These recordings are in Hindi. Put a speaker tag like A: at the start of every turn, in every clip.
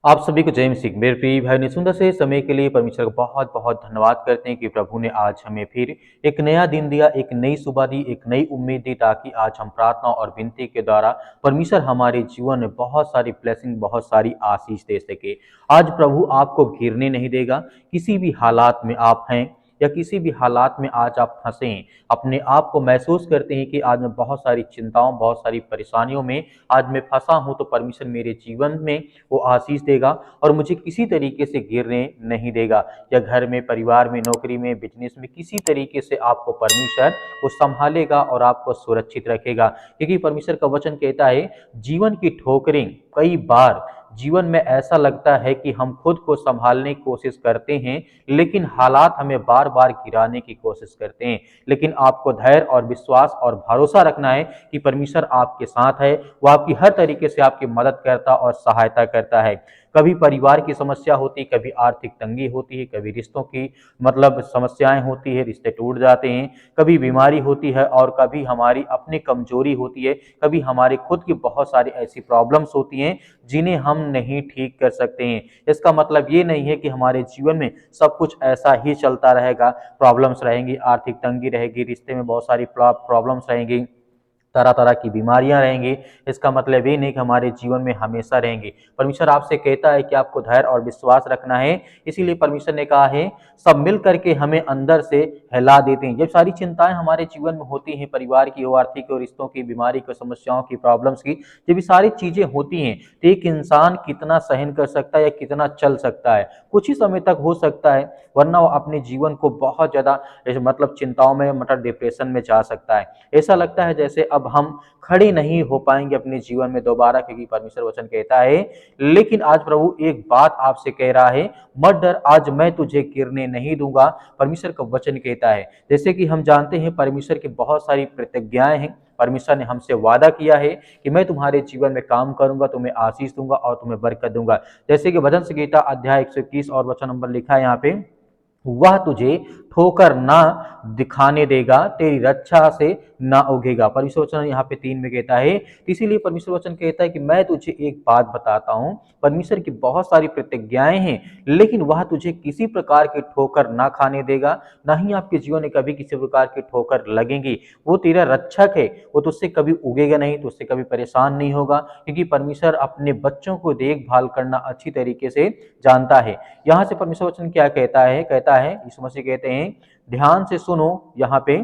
A: आप सभी को जय मसीह। मेरे प्रिय भाई ने सुंदर से समय के लिए परमेश्वर का बहुत बहुत धन्यवाद करते हैं कि प्रभु ने आज हमें फिर एक नया दिन दिया, एक नई सुबह दी, एक नई उम्मीद दी, ताकि आज हम प्रार्थना और विनती के द्वारा परमेश्वर हमारे जीवन में बहुत सारी ब्लेसिंग, बहुत सारी आशीष दे सके। आज प्रभु आपको गिरने नहीं देगा। किसी भी हालात में आप हैं या किसी भी हालात में आज आप फंसे हैं, अपने आप को महसूस करते हैं कि आज मैं बहुत सारी चिंताओं, बहुत सारी परेशानियों में आज मैं फंसा हूं, तो परमेश्वर मेरे जीवन में वो आशीष देगा और मुझे किसी तरीके से गिरने नहीं देगा। या घर में, परिवार में, नौकरी में, बिजनेस में, किसी तरीके से आपको परमेश्वर वो संभालेगा और आपको सुरक्षित रखेगा। क्योंकि परमेश्वर का वचन कहता है, जीवन की ठोकरें कई बार जीवन में ऐसा लगता है कि हम खुद को संभालने की कोशिश करते हैं, लेकिन हालात हमें बार बार गिराने की कोशिश करते हैं। लेकिन आपको धैर्य और विश्वास और भरोसा रखना है कि परमेश्वर आपके साथ है। वो आपकी हर तरीके से आपकी मदद करता और सहायता करता है। कभी परिवार की समस्या होती, कभी आर्थिक तंगी होती है, कभी रिश्तों की समस्याएं होती है, रिश्ते टूट जाते हैं, कभी बीमारी होती है और कभी हमारी अपनी कमजोरी होती है, कभी हमारे खुद की बहुत सारी ऐसी प्रॉब्लम्स होती हैं जिन्हें हम नहीं ठीक कर सकते हैं। इसका मतलब ये नहीं है कि हमारे जीवन में सब कुछ ऐसा ही चलता रहेगा। प्रॉब्लम्स रहेंगी, आर्थिक तंगी रहेगी, रिश्ते में बहुत सारी प्रॉब्लम्स रहेंगी, तरह तरह की बीमारियां रहेंगी। इसका मतलब ये नहीं कि हमारे जीवन में हमेशा रहेंगी। परमेश्वर आपसे कहता है कि आपको धैर्य और विश्वास रखना है। इसीलिए परमेश्वर ने कहा है, सब मिल करके हमें अंदर से हिला देते हैं। जब सारी चिंताएं हमारे जीवन में होती हैं, परिवार की हो, आर्थिक हो, रिश्तों की, बीमारी की, समस्याओं की, प्रॉब्लम्स की, जब ये सारी चीजें होती हैं तो एक इंसान कितना सहन कर सकता है या कितना चल सकता है? कुछ ही समय तक हो सकता है, वरना वो अपने जीवन को बहुत ज्यादा चिंताओं में, डिप्रेशन में जा सकता है। ऐसा लगता है जैसे अब हम खड़े नहीं हो पाएंगे अपने जीवन में दोबारा, क्योंकि परमेश्वर वचन कहता है। लेकिन आज प्रभु एक बात आपसे कह रहा है, मत डर, आज मैं तुझे गिरने नहीं दूंगा। परमेश्वर का वचन कहता है। जैसे कि हम जानते हैं, परमेश्वर की बहुत सारी प्रतिज्ञाएं हैं। परमेश्वर ने हमसे वादा किया है कि मैं तुम्हारे जीवन में काम करूंगा, तुम्हें आशीष दूंगा और तुम्हें बरकत दूंगा। जैसे कि भजन संगीता अध्याय 121 और वचन नंबर लिखा है यहाँ पे, वह तुझे ठोकर ना दिखाने देगा, तेरी रक्षा से ना उगेगा। परमेश्वर वचन यहाँ पे 3 में कहता है। इसीलिए परमेश्वर वचन कहता है कि मैं तुझे एक बात बताता हूँ, परमेश्वर की बहुत सारी प्रतिज्ञाएं हैं, लेकिन वह तुझे किसी प्रकार की ठोकर ना खाने देगा। ना ही आपके जीवन में कभी किसी प्रकार की ठोकर लगेगी। वो तेरा रक्षक है, वो तुझसे कभी उगेगा नहीं, तुझसे कभी परेशान नहीं होगा, क्योंकि परमेश्वर अपने बच्चों को देखभाल करना अच्छी तरीके से जानता है। यहाँ से परमेश्वर वचन क्या कहता है यीशु मसीह कहते हैं, ध्यान से सुनो। यहाँ पे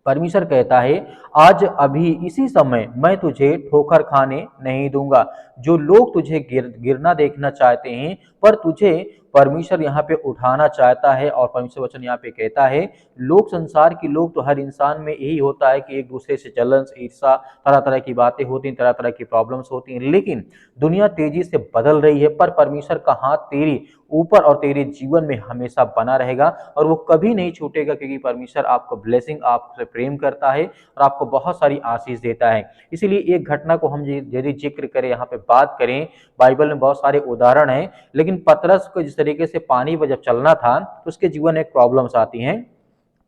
A: परमेश्वर कहता है, आज अभी इसी समय मैं तुझे ठोकर खाने नहीं दूंगा। जो लोग तुझे गिरना देखना चाहते हैं, पर तुझे परमेश्वर यहाँ पे उठाना चाहता है। और परमेश्वर वचन यहाँ पे कहता है, लोग, संसार के लोग, तो हर इंसान में यही होता है कि एक दूसरे से जलन, ईर्षा, तरह तरह की बातें होती हैं, तरह तरह की प्रॉब्लम्स होती हैं। लेकिन दुनिया तेजी से बदल रही है, पर परमेश्वर का हाथ तेरी ऊपर और तेरे जीवन में हमेशा बना रहेगा और वो कभी नहीं छूटेगा, क्योंकि परमेश्वर आपको ब्लेसिंग, आपसे प्रेम करता है और आपको बहुत सारी आशीष देता है। इसीलिए एक घटना को हम यदि जिक्र करें, यहाँ पे बात करें, बाइबल में बहुत सारे उदाहरण हैं, लेकिन पतरस को जिस तरीके से पानी पर जब चलना था तो उसके जीवन में प्रॉब्लम्स आती हैं।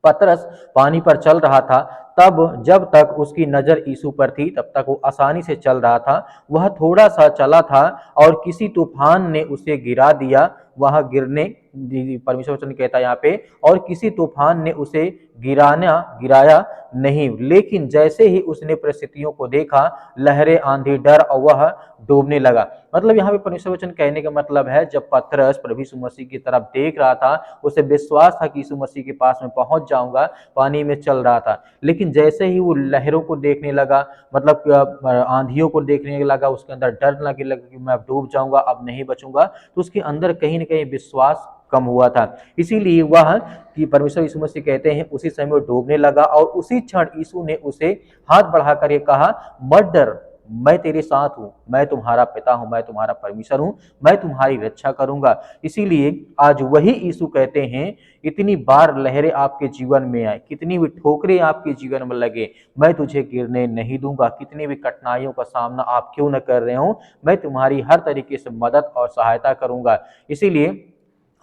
A: पतरस पानी पर चल रहा था, तब जब तक उसकी नजर यीशु पर थी तब तक वो आसानी से चल रहा था। वह थोड़ा सा चला था और किसी तूफान ने उसे गिरा दिया। वह गिरने, परमेश्वर वचन कहता है यहाँ पे, और किसी तूफान ने उसे गिराया नहीं, लेकिन जैसे ही उसने परिस्थितियों को देखा, लहरें, आंधी, डर, और वह डूबने लगा। मतलब यहाँ पे परमेश्वर वचन कहने का मतलब है, जब पतरस प्रभु यीशु मसीह की तरफ देख रहा था, उसे विश्वास था कि यीशु मसीह के पास में पहुंच जाऊंगा, पानी में चल रहा था। लेकिन जैसे ही वो लहरों को देखने लगा, आंधियों को देखने लगा, उसके अंदर डर लगने लगा कि मैं अब डूब जाऊंगा, अब नहीं बचूंगा। तो उसके अंदर कहीं ना कहीं विश्वास कम हुआ था। इसीलिए वह, कि परमेश्वर यीशु मसीह कहते हैं, उसी समय वो डूबने लगा और उसी क्षण यीशु ने उसे हाथ बढ़ा कर कहा, मत डर, मैं तेरे साथ हूं, मैं तुम्हारा पिता हूं, मैं तुम्हारा परमेश्वर हूं, मैं तुम्हारी रक्षा करूंगा। इसीलिए आज वही यीशु कहते हैं, इतनी बार लहरें आपके जीवन में आए, कितनी भी ठोकरें आपके जीवन में लगे, मैं तुझे गिरने नहीं दूंगा। कितनी भी कठिनाइयों का सामना आप क्यों न कर रहे हो, मैं तुम्हारी हर तरीके से मदद और सहायता करूंगा। इसीलिए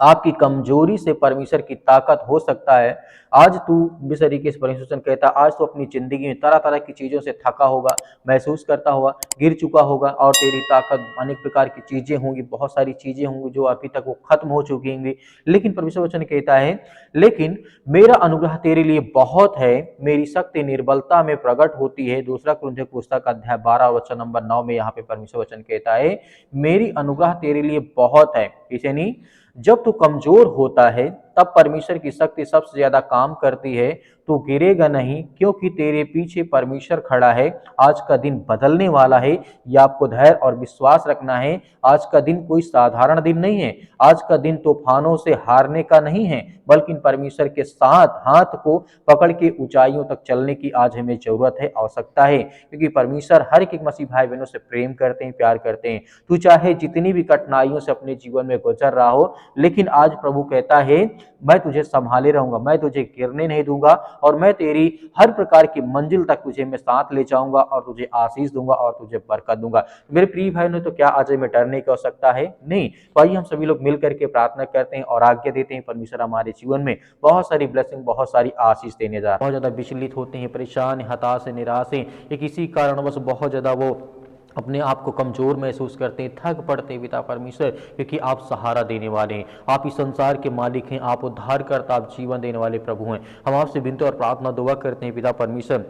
A: आपकी कमजोरी से परमेश्वर की ताकत हो सकता है। आज तू जिस तरीके से परमेश्वर कहता है, आज तू अपनी जिंदगी में तरह तरह की चीजों से थका होगा, महसूस करता होगा, गिर चुका होगा, और तेरी ताकत अनेक प्रकार की चीजें होंगी, बहुत सारी चीजें होंगी जो अभी तक वो खत्म हो चुकी होंगी। लेकिन परमेश्वर वचन कहता है, लेकिन मेरा अनुग्रह तेरे लिए बहुत है, मेरी शक्ति निर्बलता में प्रकट होती है। दूसरा कुरिन्थियों पुस्तक अध्याय 12 वचन नंबर 9 में यहाँ पे परमेश्वर वचन कहता है, मेरी अनुग्रह तेरे लिए बहुत है। इसे नहीं, जब तू कमजोर होता है तब परमेश्वर की शक्ति सबसे ज्यादा काम करती है। तू गिरेगा नहीं, क्योंकि तेरे पीछे परमेश्वर खड़ा है। आज का दिन बदलने वाला है, यह आपको धैर्य और विश्वास रखना है। आज का दिन कोई साधारण दिन नहीं है। आज का दिन तूफानों से हारने का नहीं है, बल्कि परमेश्वर के साथ हाथ को पकड़ के ऊंचाइयों तक चलने की आज हमें जरूरत है, आवश्यकता है, क्योंकि परमेश्वर हर एक मसीह भाई बहनों से प्रेम करते हैं, प्यार करते हैं। तू चाहे जितनी भी कठिनाइयों से अपने जीवन में गुजर रहा हो, लेकिन आज प्रभु कहता है, मैं तुझे संभाले रहूंगा, मैं तुझे गिरने नहीं दूंगा, और मैं तेरी हर प्रकार की मंजिल तक तुझे मैं साथ ले जाऊंगा, और तुझे आशीष दूंगा, और तुझे बरकत दूंगा। मेरे प्रिय भाई ने, तो क्या आज में डरने की आवश्यकता है? नहीं। तो आइए हम सभी लोग मिल करके प्रार्थना करते हैं और आज्ञा देते हैं, परमेश्वर हमारे जीवन में बहुत सारी ब्लेसिंग, बहुत सारी आशीष देने जा रहा है। बहुत ज्यादा विचलित होते हैं, परेशान, हताश, निराश हैं, या किसी कारणवश बहुत ज्यादा वो अपने आप को कमजोर महसूस करते हैं, थक पड़ते हैं पिता परमेश्वर, क्योंकि आप सहारा देने वाले हैं, आप इस संसार के मालिक हैं, आप उद्धारकर्ता, आप जीवन देने वाले प्रभु हैं। हम आपसे विनती और प्रार्थना दुआ करते हैं पिता परमेश्वर,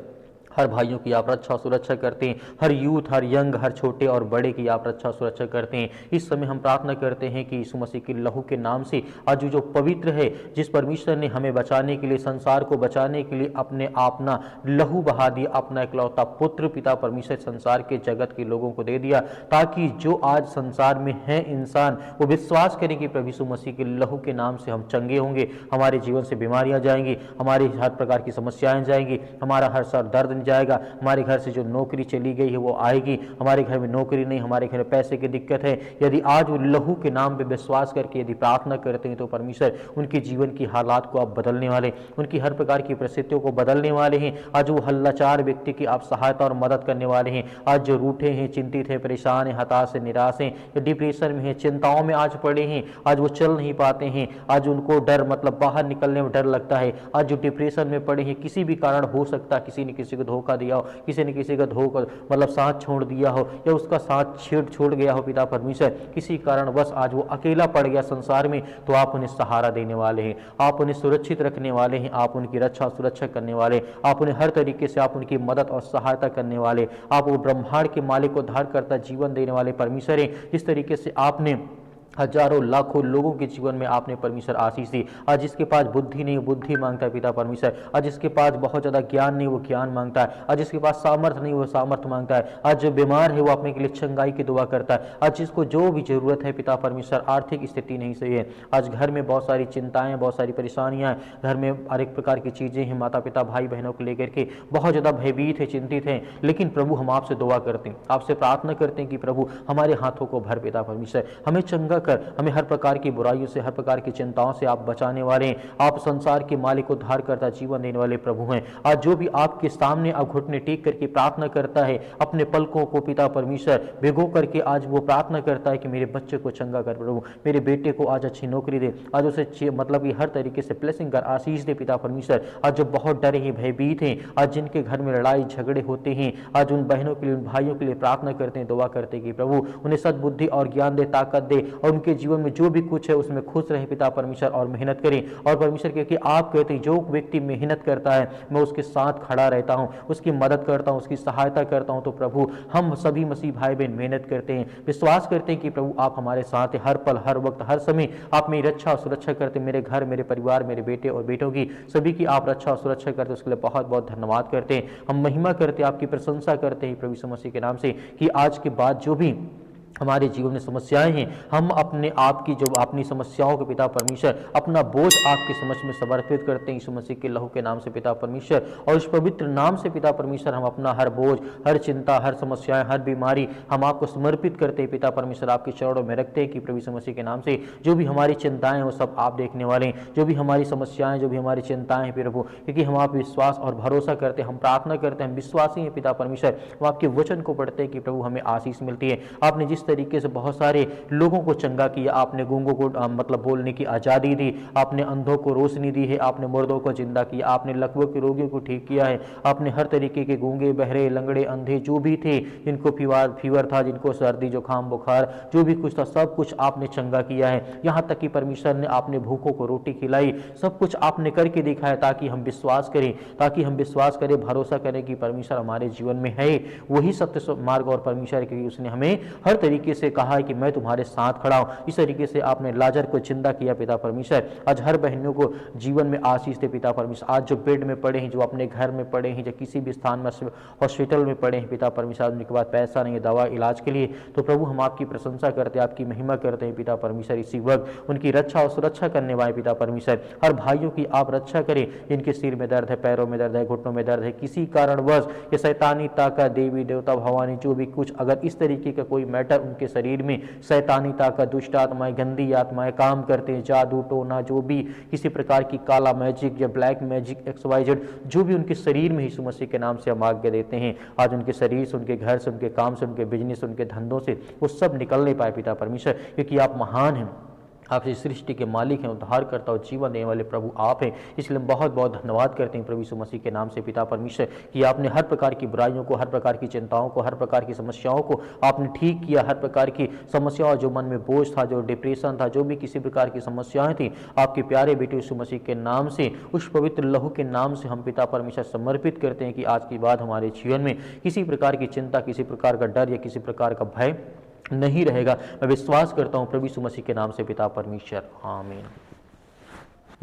A: हर भाइयों की आप रक्षा सुरक्षा करते हैं, हर यूथ, हर यंग, हर छोटे और बड़े की आप रक्षा सुरक्षा करते हैं। इस समय हम प्रार्थना करते हैं कि यीशु मसीह के लहू के नाम से आज जो पवित्र है, जिस परमेश्वर ने हमें बचाने के लिए, संसार को बचाने के लिए अपने अपना लहू बहा दिया, अपना इकलौता पुत्र पिता परमेश्वर संसार के जगत के लोगों को दे दिया, ताकि जो आज संसार में है इंसान, वो विश्वास करें कि प्रभु यीशु मसीह के लहू के नाम से हम चंगे होंगे, हमारे जीवन से बीमारियां जाएंगी, हमारी हर प्रकार की समस्याएं जाएंगी, हमारा हर सर दर्द जाएगा, हमारे घर से जो नौकरी चली गई है वो आएगी, हमारे घर में नौकरी नहीं, हमारे घर में पैसे की दिक्कत है। यदि आज वो लहू के नाम पे विश्वास करके यदि प्रार्थना करते हैं, तो परमेश्वर उनके जीवन की हालात को आप बदलने वाले, उनकी हर प्रकार की परिस्थितियों को बदलने वाले हैं। आज वो हल्लाचार व्यक्ति की आप सहायता और मदद करने वाले हैं। आज जो रूठे हैं, चिंतित है, परेशान है, हताश है, निराश है, डिप्रेशन में है, चिंताओं में आज पड़े हैं, आज वो चल नहीं पाते हैं, आज उनको डर, मतलब बाहर निकलने में डर लगता है, आज जो डिप्रेशन में पड़े हैं, किसी भी कारण हो सकता है, किसी ने किसी को धोखा दिया हो, किसी ने किसी का धोखा मतलब साथ छोड़ दिया हो, या उसका साथ छोड़ गया हो पिता परमेश्वर, किसी कारण बस आज वो अकेला पड़ गया संसार में, तो आप उन्हें सहारा देने वाले हैं, आप उन्हें सुरक्षित रखने वाले हैं, आप उनकी रक्षा सुरक्षा करने वाले, आप उन्हें हर तरीके से आप उनकी मदद और सहायता करने वाले, आप वो ब्रह्मांड के मालिक को उद्धार करता जीवन देने वाले परमेश्वर हैं। जिस तरीके से आपने हजारों लाखों लोगों के जीवन में आपने परमेश्वर आशीष दी, आज जिसके पास बुद्धि नहीं, बुद्धि मांगता है पिता परमेश्वर, आज जिसके पास बहुत ज्यादा ज्ञान नहीं, वो ज्ञान मांगता है, आज जिसके पास सामर्थ्य नहीं, वो सामर्थ्य मांगता है, आज जो बीमार है वो अपने के लिए चंगाई की दुआ करता है, आज जिसको जो भी जरूरत है पिता परमेश्वर, आर्थिक स्थिति नहीं सही है, आज घर में बहुत सारी चिंताएं, बहुत सारी परेशानियां, घर में हर एक प्रकार की चीजें हैं, माता पिता भाई बहनों को लेकर के बहुत ज्यादा भयभीत है, चिंतित है, लेकिन प्रभु हम आपसे दुआ करते हैं, आपसे प्रार्थना करते हैं कि प्रभु हमारे हाथों को भर पिता परमेश्वर, हमें चंगा, हमें हर प्रकार की बुराइयों से, हर प्रकार की चिंताओं से आप बचाने वाले हैं, आप संसार के मालिक, उद्धार करता, जीवन देने वाले प्रभु हैं। आज जो भी आपके सामने अब घुटने टेक करके प्रार्थना करता है, अपने पलकों को पिता परमेश्वर भिगो करके आज वो प्रार्थना करता है कि मेरे बच्चे को चंगा कर प्रभु, मेरे बेटे को आज अच्छी नौकरी दे, आज उसे मतलब कि हर तरीके से ब्लेसिंग कर, आशीष दे पिता परमेश्वर। आज जो बहुत डरे हैं, भयभीत हैं, आज जिनके घर में लड़ाई झगड़े होते हैं, आज उन बहनों के लिए, उन भाइयों के लिए प्रार्थना करते हैं, दुआ करते हैं कि प्रभु उन्हें सद्बुद्धि और ज्ञान दे, ताकत दे, और उनके जीवन में जो भी कुछ है उसमें खुश रहे पिता परमेश्वर, और मेहनत करें। और परमेश्वर क्योंकि आप कहते हैं जो व्यक्ति मेहनत करता है मैं उसके साथ खड़ा रहता हूं, उसकी मदद करता हूं, उसकी सहायता करता हूं। तो प्रभु हम सभी मसीह भाई बहन मेहनत करते हैं, विश्वास करते हैं कि प्रभु आप हमारे साथ हैं, हर पल, हर वक्त, हर समय आप मेरी रक्षा और सुरक्षा करते, मेरे घर, मेरे परिवार, मेरे बेटे और बेटों की सभी की आप रक्षा और सुरक्षा करते, उसके लिए बहुत बहुत धन्यवाद करते हैं। हम महिमा करते हैं, आपकी प्रशंसा करते हैं प्रभु यीशु मसीह के नाम से, कि आज के बाद जो भी हमारे जीवन में समस्याएं हैं, हम अपने आप की जो अपनी समस्याओं के पिता परमेश्वर अपना बोझ आपके समझ में समर्पित करते हैं यीशु मसीह के लहू के नाम से पिता परमेश्वर, और इस पवित्र नाम से पिता परमेश्वर हम अपना हर बोझ, हर चिंता, हर समस्याएं, हर बीमारी हम आपको समर्पित करते हैं पिता परमेश्वर, आपके चरणों में रखते हैं कि प्रभु यीशु मसीह के नाम से जो भी हमारी चिंताएं वो सब आप देखने वाले हैं, जो भी हमारी समस्याएं, जो भी हमारी चिंताएं हैं प्रभु, क्योंकि हम आप विश्वास और भरोसा करते हैं, हम प्रार्थना करते हैं, हम विश्वासी हैं पिता परमेश्वर, हम आपके वचन को पढ़ते हैं कि प्रभु हमें आशीष मिलती है। आपने जिस इस तरीके से बहुत सारे लोगों को चंगा किया, आपने गूंगों को मतलब बोलने की आज़ादी दी, आपने अंधों को रोशनी दी है, आपने मुर्दों को जिंदा किया, आपने लकवों के रोगियों को ठीक किया है, आपने हर तरीके के गूंगे बहरे लंगड़े अंधे जो भी थे, जिनको फीवर था, जिनको सर्दी जुकाम बुखार जो भी कुछ था, सब कुछ आपने चंगा किया है। यहाँ तक कि परमेश्वर ने आपने भूखों को रोटी खिलाई, सब कुछ आपने करके दिखाया ताकि हम विश्वास करें, ताकि हम विश्वास करें, भरोसा करें कि परमेश्वर हमारे जीवन में है, वही सत्य मार्ग और परमेश्वर, क्योंकि उसने हमें हर तरीके से कहा है कि मैं तुम्हारे साथ खड़ा हूं। इस तरीके से आपने लाजर को जिंदा किया पिता परमेश्वर। आज हर बहनों को जीवन में आशीष दे पिता परमेश्वर। आज जो बेड में पड़े हैं, जो अपने घर में पड़े हैं, जो किसी भी स्थान में हॉस्पिटल में पड़े हैं पिता परमेश्वर, उनके पास पैसा नहीं है दवा इलाज के लिए, तो प्रभु हम आपकी प्रशंसा करते हैं, आपकी महिमा करते हैं पिता परमेश्वर। इसी वक्त उनकी रक्षा और सुरक्षा करने वाले पिता परमेश्वर, हर भाइयों की आप रक्षा करें जिनके सिर में दर्द है, पैरों में दर्द है, घुटनों में दर्द है, किसी कारणवश ये शैतानी ताकत, देवी देवता भवानी जो भी कुछ अगर इस तरीके का कोई मैटर उनके शरीर में शैतानी ताकत, दुष्ट आत्माएं, गंदी आत्माएं काम करते हैं, जादू टोना जो भी किसी प्रकार की काला मैजिक या ब्लैक मैजिक XYZ जो भी उनके शरीर में यीशु मसीह के नाम से हम आज्ञा देते हैं, आज उनके शरीर से, उनके घर से, उनके काम से, उनके बिजनेस, उनके धंधों से वो सब निकलने पाए पिता परमेश्वर, क्योंकि आप महान हैं, आप इस सृष्टि के मालिक हैं, उद्धार करता और जीवन देने वाले प्रभु आप हैं। इसलिए हम बहुत बहुत धन्यवाद करते हैं प्रभु यीशु मसीह के नाम से पिता परमेश्वर कि आपने हर प्रकार की बुराइयों को, हर प्रकार की चिंताओं को, हर प्रकार की समस्याओं को आपने ठीक किया, हर प्रकार की समस्याओं जो मन में बोझ था, जो डिप्रेशन था, जो भी किसी प्रकार की समस्याएं थी, आपके प्यारे बेटे यीशु मसीह के नाम से, उस पवित्र लहू के नाम से हम पिता परमेश्वर समर्पित करते हैं कि आज के बाद हमारे जीवन में किसी प्रकार की चिंता, किसी प्रकार का डर या किसी प्रकार का भय नहीं रहेगा। मैं विश्वास करता हूँ प्रभु यीशु मसीह के नाम से पिता परमेश्वर, आमीन।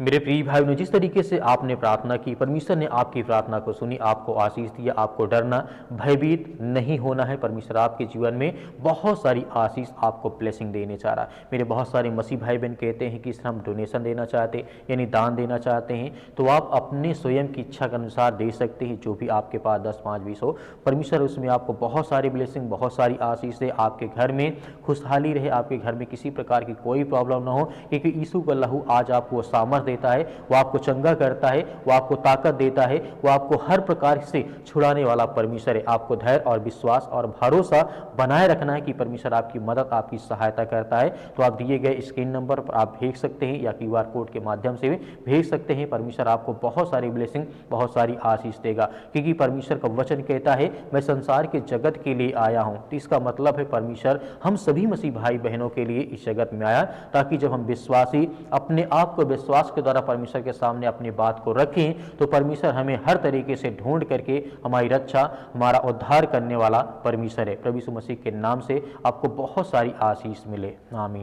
A: मेरे प्रिय भाइयों, जिस तरीके से आपने प्रार्थना की, परमेश्वर ने आपकी प्रार्थना को सुनी, आपको आशीष दिया, आपको डरना, भयभीत नहीं होना है। परमेश्वर आपके जीवन में बहुत सारी आशीष, आपको ब्लेसिंग देने चाह रहा है। मेरे बहुत सारे मसीह भाई बहन कहते हैं कि सर हम डोनेशन देना चाहते हैं, यानी दान देना चाहते हैं, तो आप अपने स्वयं की इच्छा के अनुसार दे सकते हैं, जो भी आपके पास 10, 5, 20 हो। परमेश्वर उसमें आपको बहुत सारी ब्लेसिंग, बहुत सारी आशीष दे, आपके घर में खुशहाली रहे, आपके घर में किसी प्रकार की कोई प्रॉब्लम ना हो, क्योंकि यीशु का लहू आज आपको सामर्थ देता है, वो आपको चंगा करता है, वो आपको ताकत देता है, वो आपको हर प्रकार से छुड़ाने वाला परमेश्वर है। आपको धैर्य और विश्वास और भरोसा बनाए रखना है कि परमेश्वर आपकी मदद, आपकी सहायता करता है। तो आप दिए गए स्क्रीन नंबर पर आप भेज सकते हैं या QR कोड के माध्यम से भी भेज सकते हैं। परमेश्वर आपको बहुत सारी ब्लेसिंग, बहुत सारी आशीष देगा, क्योंकि परमेश्वर का वचन कहता है मैं संसार के जगत के लिए आया हूं। तो इसका मतलब है परमेश्वर हम सभी मसीह भाई बहनों के लिए इस जगत में आया, ताकि जब हम विश्वासी अपने आप को विश्वास के द्वारा परमेश्वर के सामने अपनी बात को रखें, तो परमेश्वर हमें हर तरीके से ढूंढ करके हमारी रक्षा, हमारा उद्धार करने वाला परमेश्वर है। प्रभु यीशु मसीह के नाम से आपको बहुत सारी आशीष मिले, आमीन।